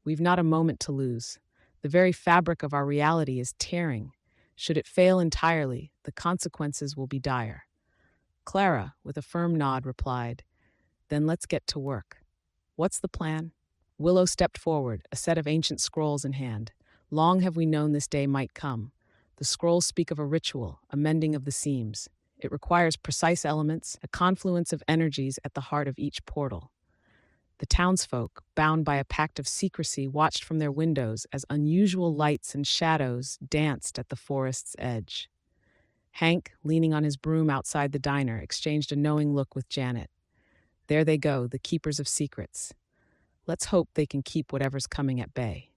"We've not a moment to lose. The very fabric of our reality is tearing. Should it fail entirely, the consequences will be dire." Clara, with a firm nod, replied, "Then let's get to work. What's the plan?" Willow stepped forward, a set of ancient scrolls in hand. "Long have we known this day might come. The scrolls speak of a ritual, a mending of the seams. It requires precise elements, a confluence of energies at the heart of each portal." The townsfolk, bound by a pact of secrecy, watched from their windows as unusual lights and shadows danced at the forest's edge. Hank, leaning on his broom outside the diner, exchanged a knowing look with Janet. There they go, the keepers of secrets. Let's hope they can keep whatever's coming at bay.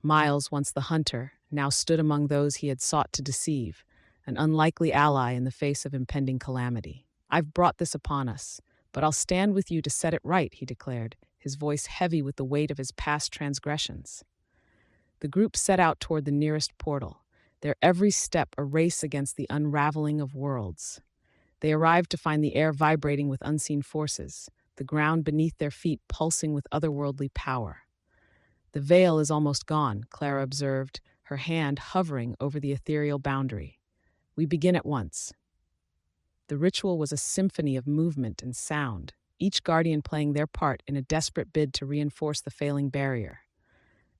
Miles, once the hunter, now stood among those he had sought to deceive, an unlikely ally in the face of impending calamity. "I've brought this upon us, but I'll stand with you to set it right," he declared, his voice heavy with the weight of his past transgressions. The group set out toward the nearest portal, their every step a race against the unraveling of worlds. They arrived to find the air vibrating with unseen forces, the ground beneath their feet pulsing with otherworldly power. "The veil is almost gone," Clara observed, her hand hovering over the ethereal boundary. "We begin at once." The ritual was a symphony of movement and sound, each guardian playing their part in a desperate bid to reinforce the failing barrier.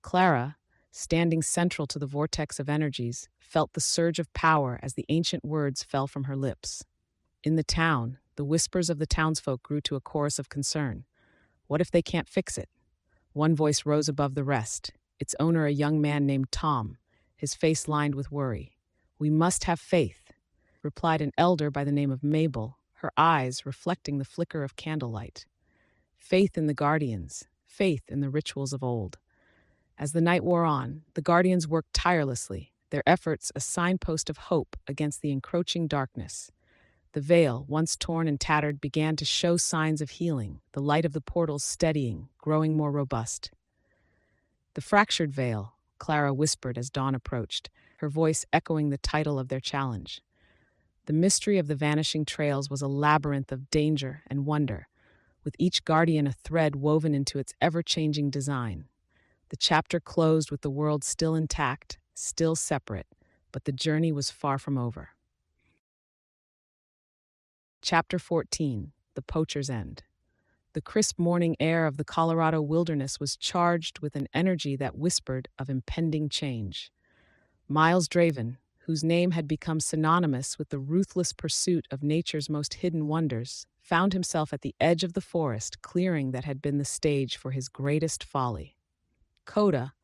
Clara, standing central to the vortex of energies, felt the surge of power as the ancient words fell from her lips. In the town, the whispers of the townsfolk grew to a chorus of concern. What if they can't fix it? One voice rose above the rest, its owner a young man named Tom, his face lined with worry. "We must have faith," replied an elder by the name of Mabel, her eyes reflecting the flicker of candlelight. Faith in the guardians, faith in the rituals of old. As the night wore on, the guardians worked tirelessly, their efforts a signpost of hope against the encroaching darkness. The veil, once torn and tattered, began to show signs of healing, the light of the portals steadying, growing more robust. The fractured veil, Clara whispered as dawn approached, her voice echoing the title of their challenge. The mystery of the Vanishing Trails was a labyrinth of danger and wonder, with each guardian a thread woven into its ever-changing design. The chapter closed with the world still intact, still separate, but the journey was far from over. Chapter 14, The Poacher's End. The crisp morning air of the Colorado wilderness was charged with an energy that whispered of impending change. Miles Draven, whose name had become synonymous with the ruthless pursuit of nature's most hidden wonders, found himself at the edge of the forest clearing that had been the stage for his greatest folly. Koda,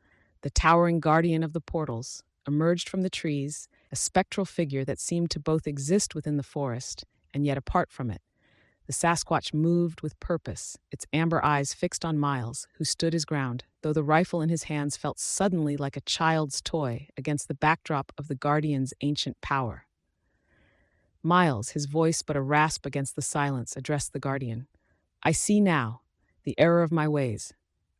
the towering guardian of the portals, emerged from the trees, a spectral figure that seemed to both exist within the forest and yet apart from it. The Sasquatch moved with purpose, its amber eyes fixed on Miles, who stood his ground, though the rifle in his hands felt suddenly like a child's toy against the backdrop of the Guardian's ancient power. Miles, his voice but a rasp against the silence, addressed the Guardian. "I see now, the error of my ways.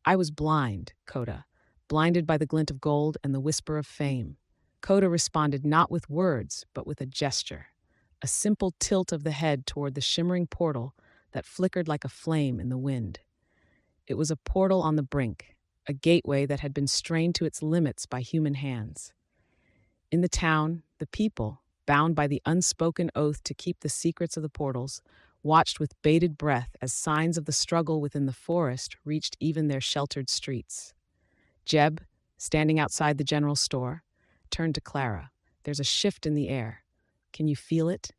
I was blind, Koda, blinded by the glint of gold and the whisper of fame." Koda responded not with words, but with a gesture. A simple tilt of the head toward the shimmering portal that flickered like a flame in the wind. It was a portal on the brink, a gateway that had been strained to its limits by human hands. In the town, the people, bound by the unspoken oath to keep the secrets of the portals, watched with bated breath as signs of the struggle within the forest reached even their sheltered streets. Jeb, standing outside the general store, turned to Clara. "There's a shift in the air. Can you feel it?"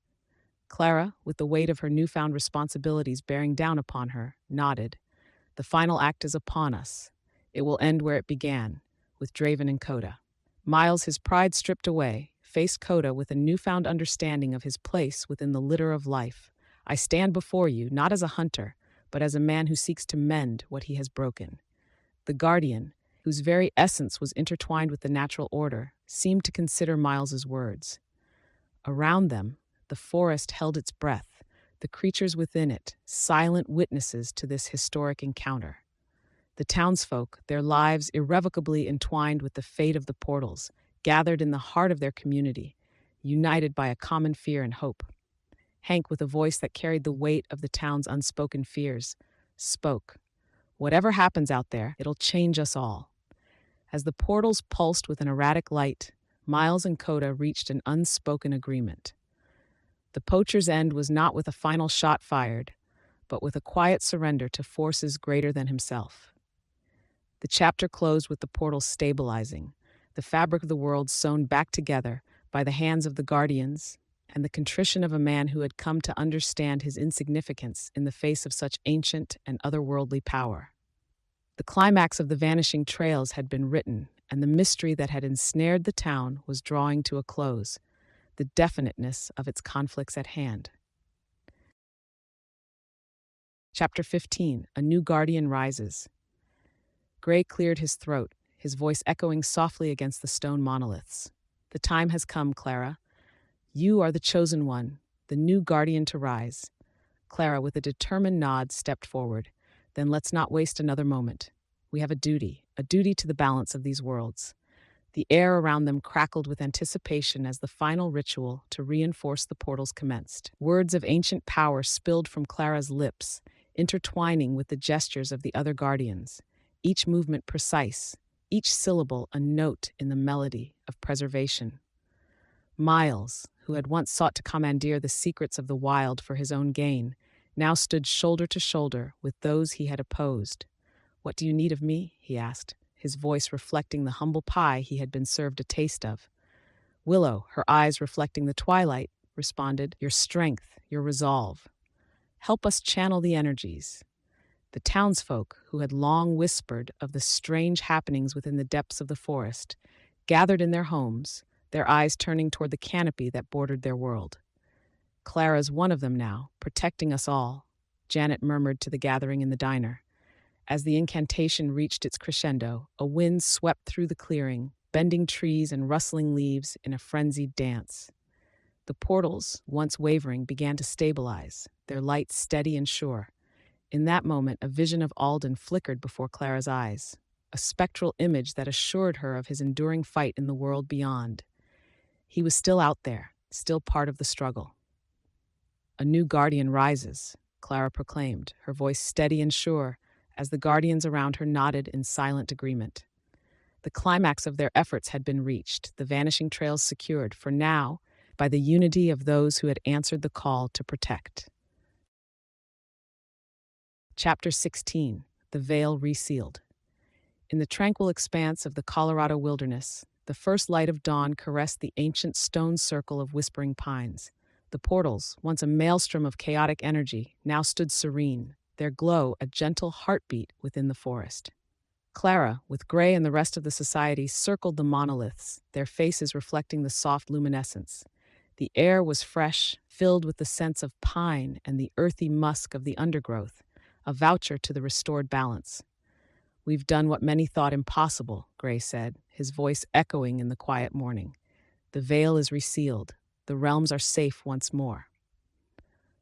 Clara, with the weight of her newfound responsibilities bearing down upon her, nodded. "The final act is upon us. It will end where it began, with Draven and Koda." Miles, his pride stripped away, faced Koda with a newfound understanding of his place within the litter of life. "I stand before you, not as a hunter, but as a man who seeks to mend what he has broken." The Guardian, whose very essence was intertwined with the natural order, seemed to consider Miles's words. Around them, the forest held its breath, the creatures within it, silent witnesses to this historic encounter. The townsfolk, their lives irrevocably entwined with the fate of the portals, gathered in the heart of their community, united by a common fear and hope. Hank, with a voice that carried the weight of the town's unspoken fears, spoke. "Whatever happens out there, it'll change us all." As the portals pulsed with an erratic light, Miles and Koda reached an unspoken agreement. The poacher's end was not with a final shot fired, but with a quiet surrender to forces greater than himself. The chapter closed with the portals stabilizing, the fabric of the world sewn back together by the hands of the Guardians, and the contrition of a man who had come to understand his insignificance in the face of such ancient and otherworldly power. The climax of the Vanishing Trails had been written, and the mystery that had ensnared the town was drawing to a close, the definiteness of its conflicts at hand. Chapter 15, A New Guardian Rises. Gray cleared his throat, his voice echoing softly against the stone monoliths. "The time has come, Clara. You are the chosen one, the new guardian to rise." Clara, with a determined nod, stepped forward. "Then let's not waste another moment. We have a duty to the balance of these worlds." The air around them crackled with anticipation as the final ritual to reinforce the portals commenced. Words of ancient power spilled from Clara's lips, intertwining with the gestures of the other guardians, each movement precise, each syllable a note in the melody of preservation. Miles, who had once sought to commandeer the secrets of the wild for his own gain, now stood shoulder to shoulder with those he had opposed. "What do you need of me?" he asked, his voice reflecting the humble pie he had been served a taste of. Willow, her eyes reflecting the twilight, responded, "Your strength, your resolve. Help us channel the energies." The townsfolk, who had long whispered of the strange happenings within the depths of the forest, gathered in their homes, their eyes turning toward the canopy that bordered their world. "Clara's one of them now, protecting us all," Janet murmured to the gathering in the diner. As the incantation reached its crescendo, a wind swept through the clearing, bending trees and rustling leaves in a frenzied dance. The portals, once wavering, began to stabilize, their light steady and sure. In that moment, a vision of Alden flickered before Clara's eyes. a spectral image that assured her of his enduring fight in the world beyond. He was still out there, still part of the struggle. "A new guardian rises," Clara proclaimed, her voice steady and sure, as the guardians around her nodded in silent agreement. The climax of their efforts had been reached, the vanishing trails secured, for now, by the unity of those who had answered the call to protect. Chapter 16. The Veil Resealed. In the tranquil expanse of the Colorado wilderness, the first light of dawn caressed the ancient stone circle of whispering pines. The portals, once a maelstrom of chaotic energy, now stood serene, their glow a gentle heartbeat within the forest. Clara, with Gray and the rest of the society, circled the monoliths, their faces reflecting the soft luminescence. The air was fresh, filled with the scents of pine and the earthy musk of the undergrowth, a voucher to the restored balance. "We've done what many thought impossible," Gray said, his voice echoing in the quiet morning. "The veil is resealed. The realms are safe once more."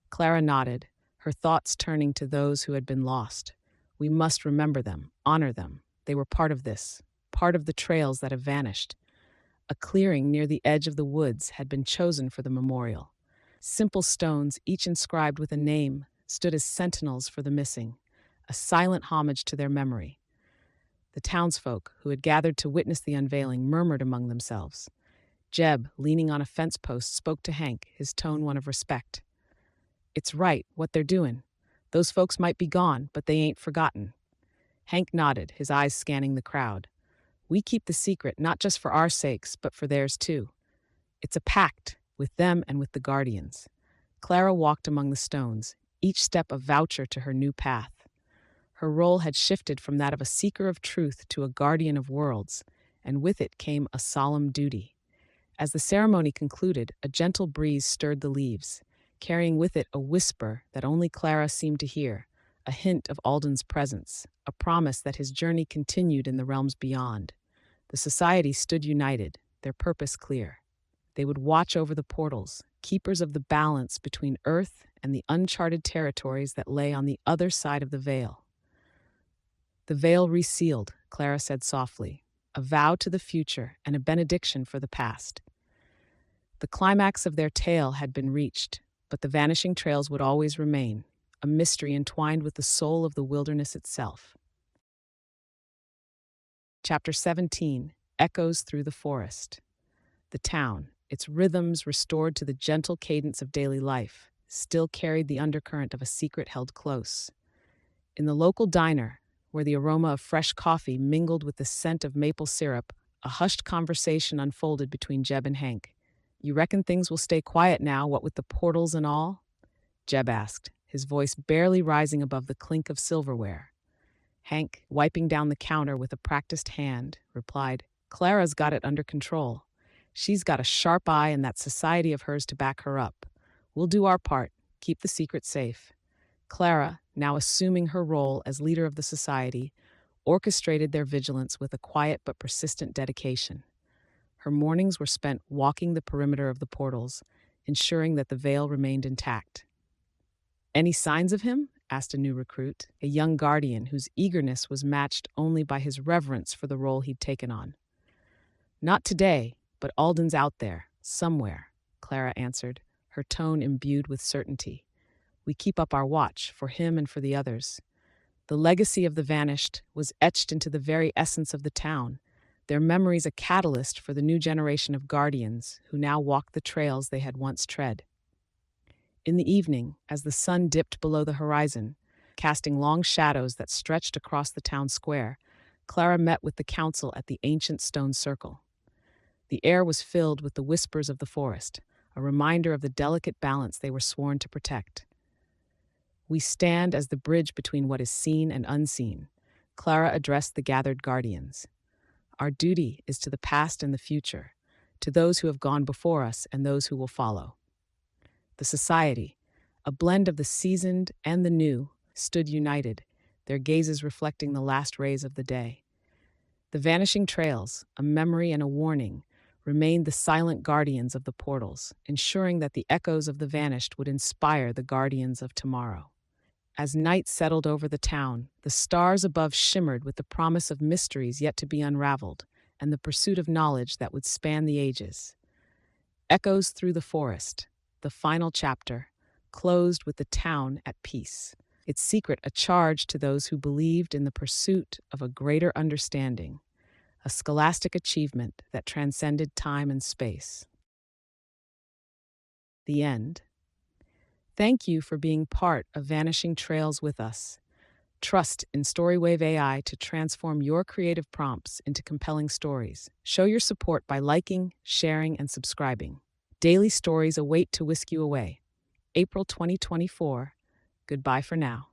Clara nodded, her thoughts turning to those who had been lost. "We must remember them, honor them. They were part of this, part of the trails that have vanished." A clearing near the edge of the woods had been chosen for the memorial. Simple stones, each inscribed with a name, stood as sentinels for the missing, a silent homage to their memory. The townsfolk, who had gathered to witness the unveiling, murmured among themselves. Jeb, leaning on a fence post, spoke to Hank, his tone one of respect. "It's right, what they're doing. Those folks might be gone, but they ain't forgotten." Hank nodded, his eyes scanning the crowd. "We keep the secret not just for our sakes, but for theirs too. It's a pact, with them and with the guardians." Clara walked among the stones, each step a voucher to her new path. Her role had shifted from that of a seeker of truth to a guardian of worlds, and with it came a solemn duty. As the ceremony concluded, a gentle breeze stirred the leaves, carrying with it a whisper that only Clara seemed to hear, a hint of Alden's presence, a promise that his journey continued in the realms beyond. The society stood united, their purpose clear. They would watch over the portals, keepers of the balance between Earth and the uncharted territories that lay on the other side of the veil. "The veil resealed," Clara said softly, "a vow to the future and a benediction for the past." The climax of their tale had been reached, but the vanishing trails would always remain, a mystery entwined with the soul of the wilderness itself. Chapter 17. Echoes Through the Forest. The town, its rhythms restored to the gentle cadence of daily life, still carried the undercurrent of a secret held close. In the local diner, where the aroma of fresh coffee mingled with the scent of maple syrup, a hushed conversation unfolded between Jeb and Hank. "You reckon things will stay quiet now, what with the portals and all?" Jeb asked, his voice barely rising above the clink of silverware. Hank, wiping down the counter with a practiced hand, replied, "Clara's got it under control. She's got a sharp eye and that society of hers to back her up. We'll do our part, keep the secret safe." Clara, now assuming her role as leader of the society, orchestrated their vigilance with a quiet but persistent dedication. Her mornings were spent walking the perimeter of the portals, ensuring that the veil remained intact. "Any signs of him?" asked a new recruit, a young guardian whose eagerness was matched only by his reverence for the role he'd taken on. "Not today, but Alden's out there, somewhere," Clara answered, her tone imbued with certainty. "We keep up our watch, for him and for the others." The legacy of the vanished was etched into the very essence of the town, their memories a catalyst for the new generation of guardians who now walked the trails they had once tread. In the evening, as the sun dipped below the horizon, casting long shadows that stretched across the town square, Clara met with the council at the ancient stone circle. The air was filled with the whispers of the forest, a reminder of the delicate balance they were sworn to protect. "We stand as the bridge between what is seen and unseen," Clara addressed the gathered guardians. "Our duty is to the past and the future, to those who have gone before us and those who will follow." The society, a blend of the seasoned and the new, stood united, their gazes reflecting the last rays of the day. The vanishing trails, a memory and a warning, remained the silent guardians of the portals, ensuring that the echoes of the vanished would inspire the guardians of tomorrow. As night settled over the town, the stars above shimmered with the promise of mysteries yet to be unraveled, and the pursuit of knowledge that would span the ages. Echoes through the forest, the final chapter, closed with the town at peace, its secret a charge to those who believed in the pursuit of a greater understanding, a scholastic achievement that transcended time and space. The end. Thank you for being part of Vanishing Trails with us. Trust in StoryWave AI to transform your creative prompts into compelling stories. Show your support by liking, sharing, and subscribing. Daily stories await to whisk you away. April 2024. Goodbye for now.